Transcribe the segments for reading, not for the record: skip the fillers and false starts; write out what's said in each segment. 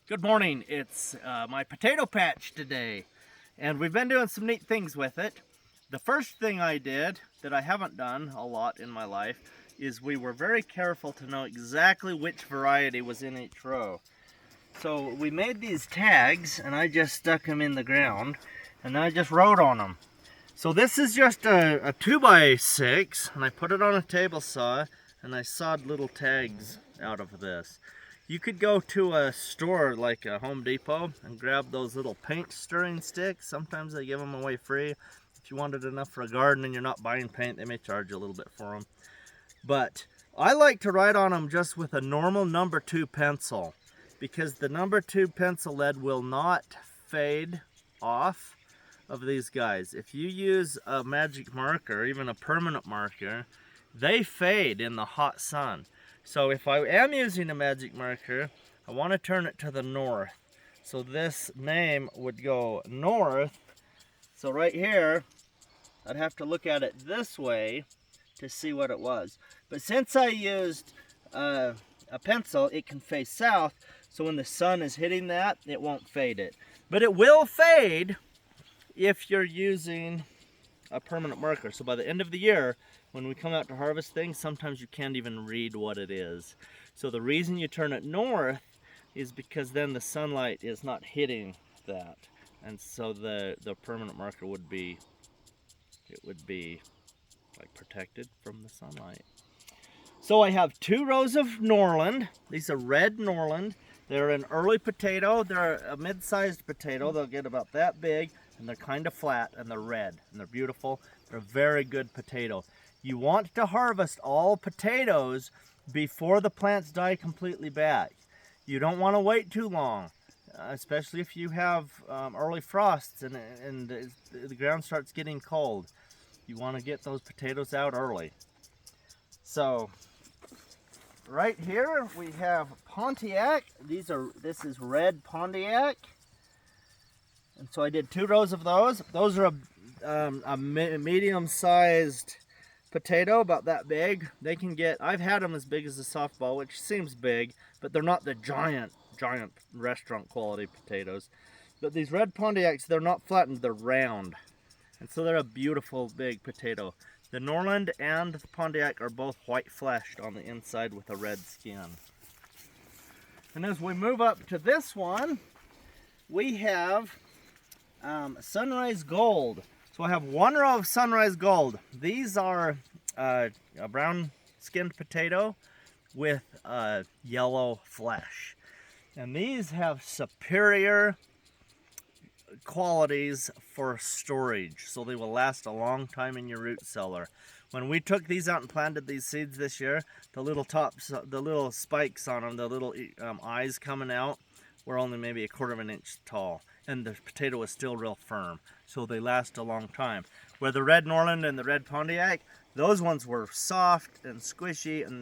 Good morning. It's my potato patch today, and we've been doing some neat things with it. The first thing I did that I haven't done a lot in my life is we were very careful to know exactly which variety was in each row. So we made these tags, and I just stuck them in the ground, and I just wrote on them. So this is just a 2x6, and I put it on a table saw, and I sawed little tags out of this. You could go to a store like a Home Depot and grab those little paint stirring sticks. Sometimes they give them away free. If you wanted enough for a garden and you're not buying paint, they may charge you a little bit for them. But I like to write on them just with a normal number 2 pencil, because the number 2 pencil lead will not fade off of these guys. If you use a magic marker, even a permanent marker, they fade in the hot sun. So if I am using a magic marker, I want to turn it to the north. So this name would go north. So right here, I'd have to look at it this way to see what it was. But since I used a pencil, it can face south. So when the sun is hitting that, it won't fade it. But it will fade if you're using a permanent marker. So by the end of the year, when we come out to harvest things, sometimes you can't even read what it is. So the reason you turn it north is because then the sunlight is not hitting that. And so the permanent marker would be, it would be like protected from the sunlight. So I have 2 rows of Norland. These are red Norland. They're an early potato. They're a mid-sized potato. They'll get about that big, and they're kind of flat, and they're red, and they're beautiful. They're a very good potato. You want to harvest all potatoes before the plants die completely back. You don't want to wait too long, especially if you have early frosts and the ground starts getting cold. You want to get those potatoes out early. So right here we have Pontiac. This is red Pontiac. And so I did 2 rows of those. Those are a medium-sized potato, about that big. They can get, I've had them as big as a softball, which seems big, but they're not the giant restaurant quality potatoes. But these red Pontiacs, they're not flattened, they're round. And so they're a beautiful big potato. The Norland and the Pontiac are both white fleshed on the inside with a red skin. And as we move up to this one, we have Sunrise Gold. So I have 1 row of Sunrise Gold. These are a brown skinned potato with yellow flesh. And these have superior qualities for storage, so they will last a long time in your root cellar. When we took these out and planted these seeds this year, the little tops, the little spikes on them, the little eyes coming out, were only maybe 1/4 of an inch tall, and the potato was still real firm, so they last a long time. Where the red Norland and the red Pontiac, those ones were soft and squishy, and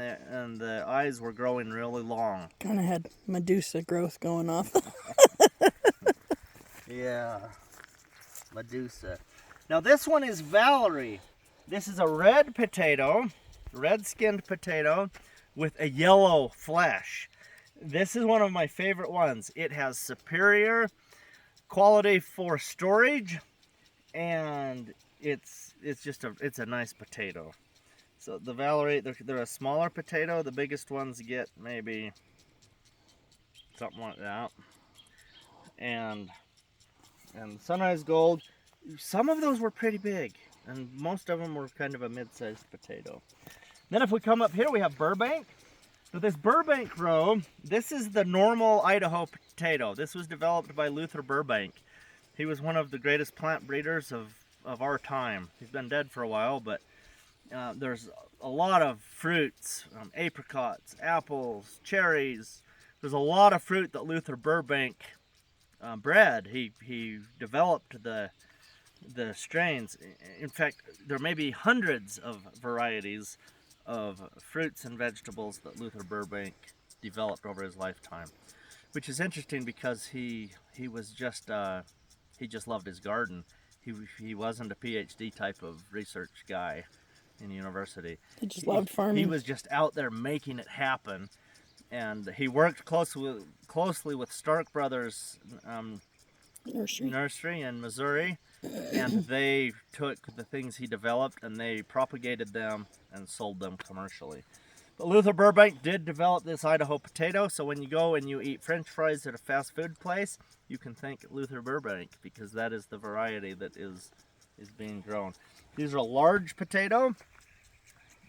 the eyes were growing really long. Kind of had Medusa growth going off. Yeah, Medusa. Now this one is Valerie. This is a red potato, red-skinned potato with a yellow flesh. This is one of my favorite ones. It has superior quality for storage, and it's a nice potato. So the Valerie, they're a smaller potato. The biggest ones get maybe something like that. And Sunrise Gold, some of those were pretty big, and most of them were kind of a mid-sized potato. Then if we come up here, we have Burbank. So this Burbank row, this is the normal Idaho potato. This was developed by Luther Burbank. He was one of the greatest plant breeders of our time. He's been dead for a while, but there's a lot of fruits, apricots, apples, cherries. There's a lot of fruit that Luther Burbank bred. He developed the strains. In fact, there may be hundreds of varieties of fruits and vegetables that Luther Burbank developed over his lifetime, which is interesting because he just loved his garden. He wasn't a PhD type of research guy in university. He just loved farming. He was just out there making it happen And he worked closely with Stark Brothers Nursery in Missouri, and they took the things he developed and they propagated them and sold them commercially. But Luther Burbank did develop this Idaho potato, so when you go and you eat French fries at a fast food place, you can thank Luther Burbank, because that is the variety that is being grown. These are a large potato.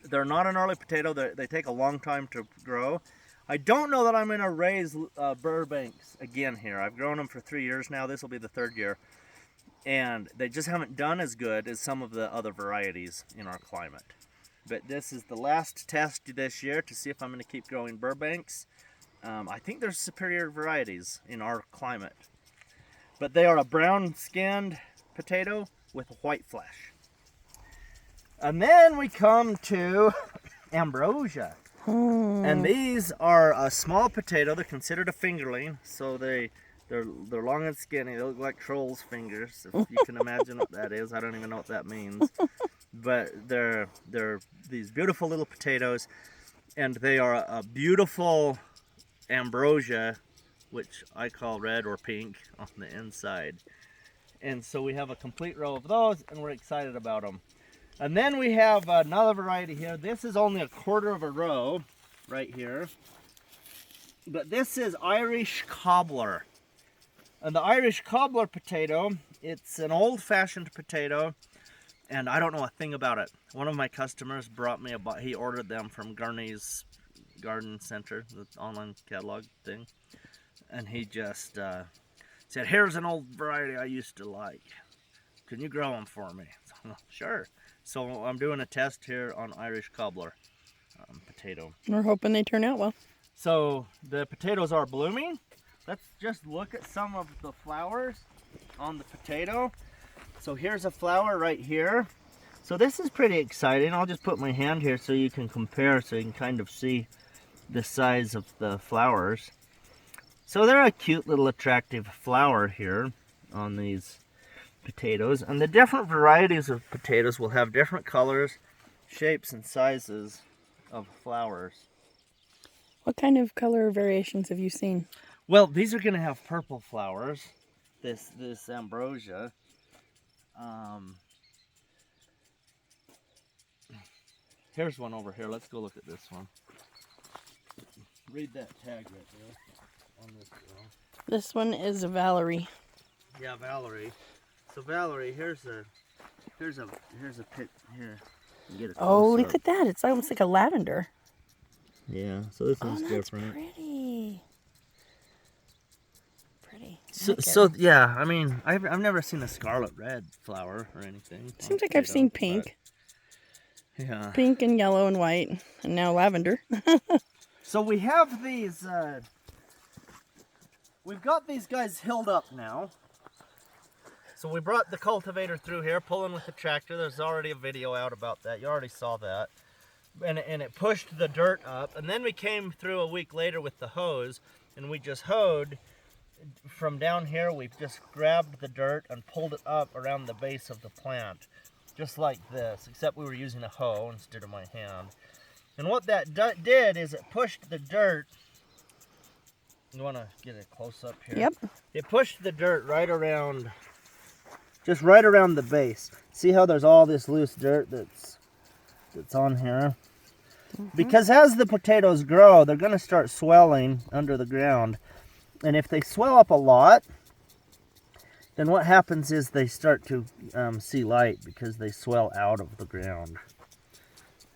They're not an early potato. They take a long time to grow. I don't know that I'm going to raise Burbanks again here. I've grown them for 3 years now. This will be the 3rd year. And they just haven't done as good as some of the other varieties in our climate. But this is the last test this year to see if I'm going to keep growing Burbanks. I think there's superior varieties in our climate. But they are a brown-skinned potato with white flesh. And then we come to ambrosia. And these are a small potato. They're considered a fingerling, so they're long and skinny. They look like trolls' fingers, if you can imagine what that is. I don't even know what that means. But they're these beautiful little potatoes, and they are a beautiful ambrosia, which I call red or pink on the inside. And so we have a complete row of those, and we're excited about them. And then we have another variety here. This is only a quarter of a row right here. But this is Irish cobbler. And the Irish cobbler potato, it's an old-fashioned potato, and I don't know a thing about it. One of my customers brought me he ordered them from Garney's Garden Center, the online catalog thing. And he just said, here's an old variety I used to like. Can you grow them for me? So, sure. So I'm doing a test here on Irish cobbler potato. We're hoping they turn out well. So the potatoes are blooming. Let's just look at some of the flowers on the potato. So here's a flower right here. So this is pretty exciting. I'll just put my hand here so you can compare, so you can kind of see the size of the flowers. So they're a cute little attractive flower here on these potatoes, and the different varieties of potatoes will have different colors, shapes, and sizes of flowers. What kind of color variations have you seen? Well, these are going to have purple flowers, this ambrosia. Here's one over here. Let's go look at this one. Read that tag right there on this girl. This one is a Valerie. Yeah, Valerie. So Valerie, here's a pic here. Get a Oh, close look up. at that. It's almost like a lavender. Yeah, so this one's that's different. Pretty. Pretty. So yeah, I mean, I've never seen a scarlet red flower or anything. Seems like I've seen pink. Yeah. Pink and yellow and white, and now lavender. So we have these, we've got these guys hilled up now. So we brought the cultivator through here, pulling with the tractor. There's already a video out about that. You already saw that. And it pushed the dirt up. And then we came through a week later with the hose, and we just hoed from down here. We've just grabbed the dirt and pulled it up around the base of the plant. Just like this, except we were using a hoe instead of my hand. And what that did is it pushed the dirt. You want to get a close up here? Yep. It pushed the dirt right around, just right around the base. See how there's all this loose dirt that's on here? Because as the potatoes grow, they're going to start swelling under the ground. And if they swell up a lot, then what happens is they start to see light because they swell out of the ground.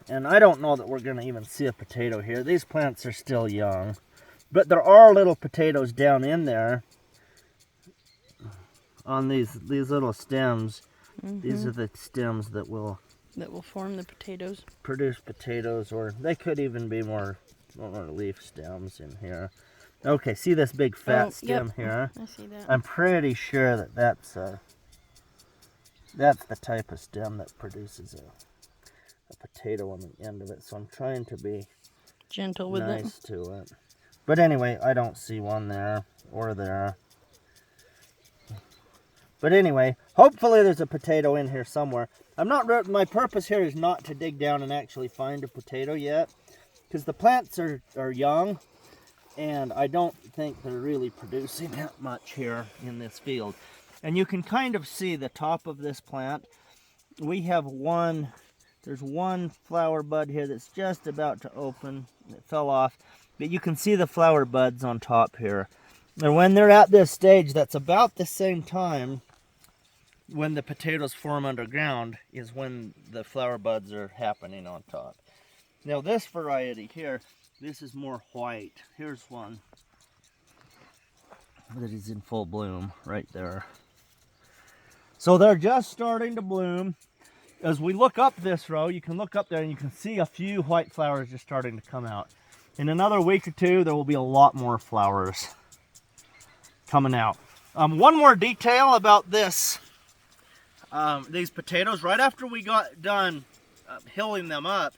And I don't know that we're going to even see a potato here. These plants are still young. But there are little potatoes down in there on these little stems. These are the stems that will form the potatoes. Produce potatoes, or they could even be more leaf stems in here. Okay, see this big fat stem here? I see that. I'm pretty sure that that's the type of stem that produces a potato on the end of it. So I'm trying to be gentle with nice to it. But anyway, I don't see one there or there. But anyway, hopefully there's a potato in here somewhere. My purpose here is not to dig down and actually find a potato yet, because the plants are young. and I don't think they're really producing that much here in this field. And you can kind of see the top of this plant. We have there's one flower bud here that's just about to open. It fell off, but you can see the flower buds on top here. And when they're at this stage, that's about the same time when the potatoes form underground is when the flower buds are happening on top. Now this variety here, this is more white. Here's one that is in full bloom right there. So they're just starting to bloom. As we look up this row, you can look up there and you can see a few white flowers just starting to come out. In another week or two, there will be a lot more flowers coming out. One more detail about this, these potatoes. Right after we got done hilling them up,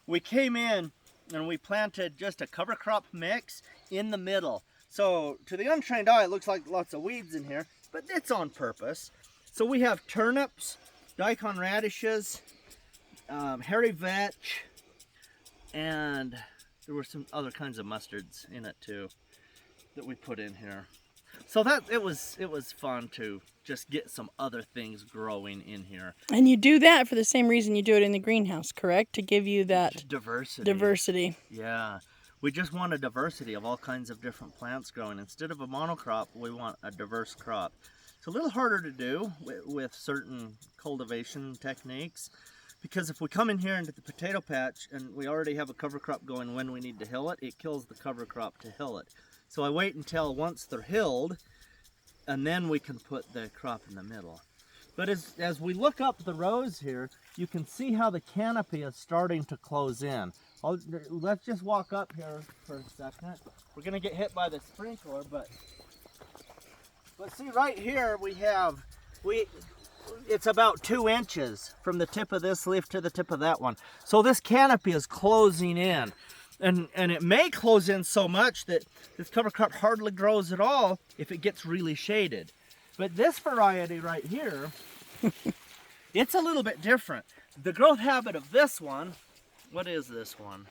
we came in and we planted just a cover crop mix in the middle. So to the untrained eye, it looks like lots of weeds in here, but it's on purpose. So we have turnips, daikon radishes, hairy vetch, and there were some other kinds of mustards in it too that we put in here. So that it was fun to just get some other things growing in here. And you do that for the same reason you do it in the greenhouse, correct? To give you that diversity. Yeah. We just want a diversity of all kinds of different plants growing. Instead of a monocrop, we want a diverse crop. It's a little harder to do with certain cultivation techniques, because if we come in here into the potato patch and we already have a cover crop going when we need to hill it, it kills the cover crop to hill it. So I wait until once they're hilled, and then we can put the crop in the middle. But as we look up the rows here, you can see how the canopy is starting to close in. Let's just walk up here for a second. We're going to get hit by the sprinkler, but see right here it's about 2 inches from the tip of this leaf to the tip of that one. So this canopy is closing in. And it may close in so much that this cover crop hardly grows at all if it gets really shaded. But this variety right here, it's a little bit different. The growth habit of this one, what is this one?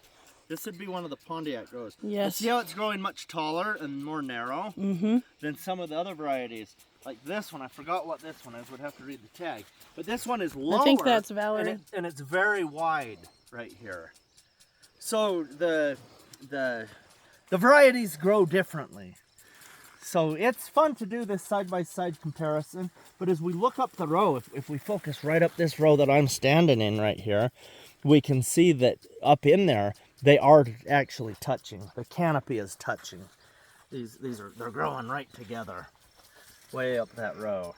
This would be one of the Pontiac grows. Yes. See how it's growing much taller and more narrow than some of the other varieties. Like this one, I forgot what this one is, would have to read the tag. But this one is lower. I think that's Valerie. And it's very wide right here. So the varieties grow differently. So it's fun to do this side-by-side comparison. But as we look up the row, if we focus right up this row that I'm standing in right here, we can see that up in there, they are actually touching. The canopy is touching. They're growing right together, way up that row.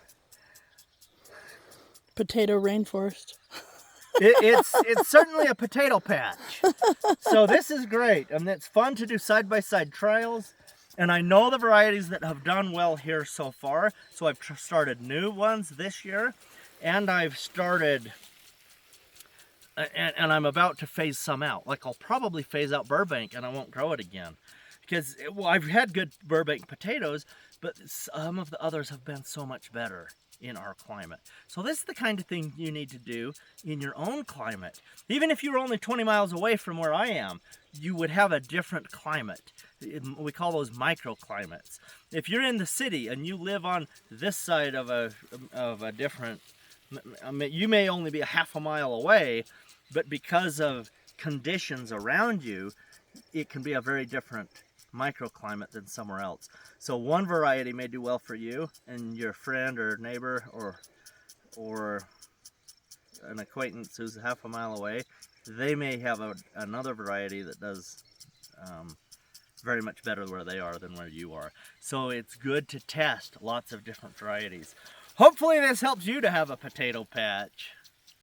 Potato rainforest. It's certainly a potato patch. So this is great, and it's fun to do side-by-side trials. And I know the varieties that have done well here so far. So I've started new ones this year, and I've started, and I'm about to phase some out. Like I'll probably phase out Burbank, and I won't grow it again, because I've had good Burbank potatoes, but some of the others have been so much better in our climate. So this is the kind of thing you need to do in your own climate. Even if you were only 20 miles away from where I am, you would have a different climate. We call those microclimates. If you're in the city and you live on this side of a different, I mean, you may only be a half a mile away, but because of conditions around you, it can be a very different microclimate than somewhere else. So one variety may do well for you, and your friend or neighbor or an acquaintance who's half a mile away, they may have another variety that does very much better where they are than where you are. So it's good to test lots of different varieties. Hopefully this helps you to have a potato patch.